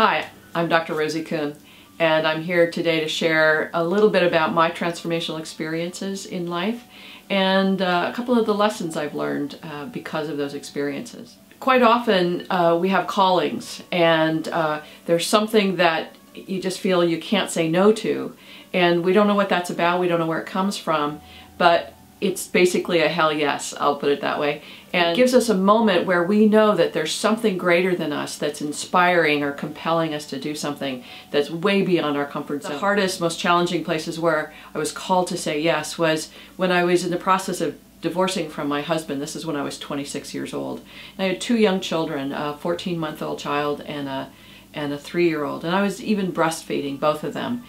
Hi, I'm Dr. Rosie Kuhn, and I'm here today to share a little bit about my transformational experiences in life and a couple of the lessons I've learned because of those experiences. Quite often we have callings, and there's something that you just feel you can't say no to, and we don't know what that's about, we don't know where it comes from, but it's basically a hell yes, I'll put it that way. And it gives us a moment where we know that there's something greater than us that's inspiring or compelling us to do something that's way beyond our comfort zone. The hardest, most challenging places where I was called to say yes was when I was in the process of divorcing from my husband. This is when I was 26 years old. And I had two young children, a 14-month-old child and a 3-year-old. And I was even breastfeeding both of them.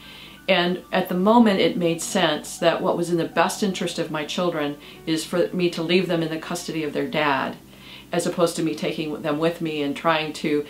And at the moment it made sense that what was in the best interest of my children is for me to leave them in the custody of their dad, as opposed to me taking them with me and trying to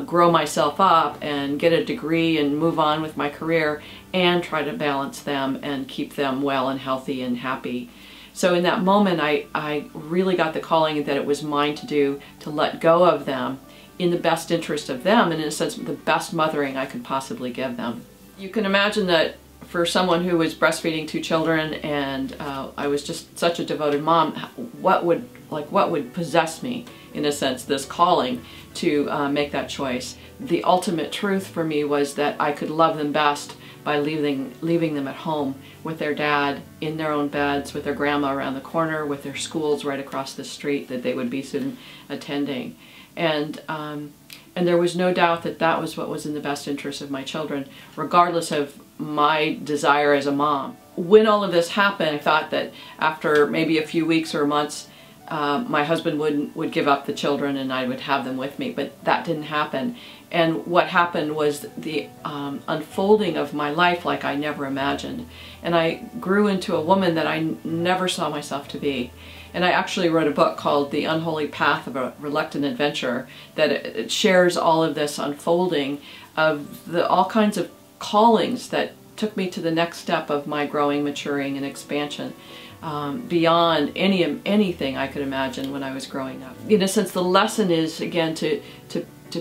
grow myself up and get a degree and move on with my career and try to balance them and keep them well and healthy and happy. So in that moment I really got the calling that it was mine to do, to let go of them in the best interest of them, and in a sense the best mothering I could possibly give them. You can imagine that for someone who was breastfeeding two children and I was just such a devoted mom, what would possess me, in a sense, this calling to make that choice. The ultimate truth for me was that I could love them best by leaving them at home with their dad, in their own beds, with their grandma around the corner, with their schools right across the street that they would be soon attending. And there was no doubt that that was what was in the best interest of my children, regardless of my desire as a mom. When all of this happened, I thought that after maybe a few weeks or months, my husband would give up the children and I would have them with me, but that didn't happen. And what happened was the unfolding of my life like I never imagined. And I grew into a woman that I never saw myself to be. And I actually wrote a book called The Unholy Path of a Reluctant Adventurer that it shares all of this unfolding of all kinds of callings that took me to the next step of my growing, maturing, and expansion beyond anything I could imagine when I was growing up. In a sense, the lesson is, again, to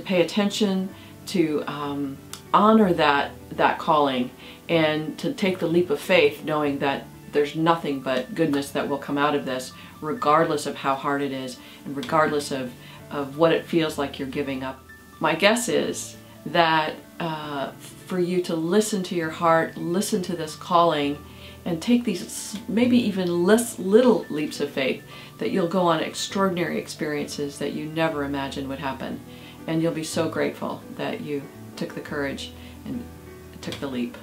pay attention, to honor that calling, and to take the leap of faith, knowing that there's nothing but goodness that will come out of this, regardless of how hard it is and regardless of what it feels like you're giving up. My guess is that for you to listen to your heart, listen to this calling, and take these maybe even little leaps of faith, that you'll go on extraordinary experiences that you never imagined would happen. And you'll be so grateful that you took the courage and took the leap.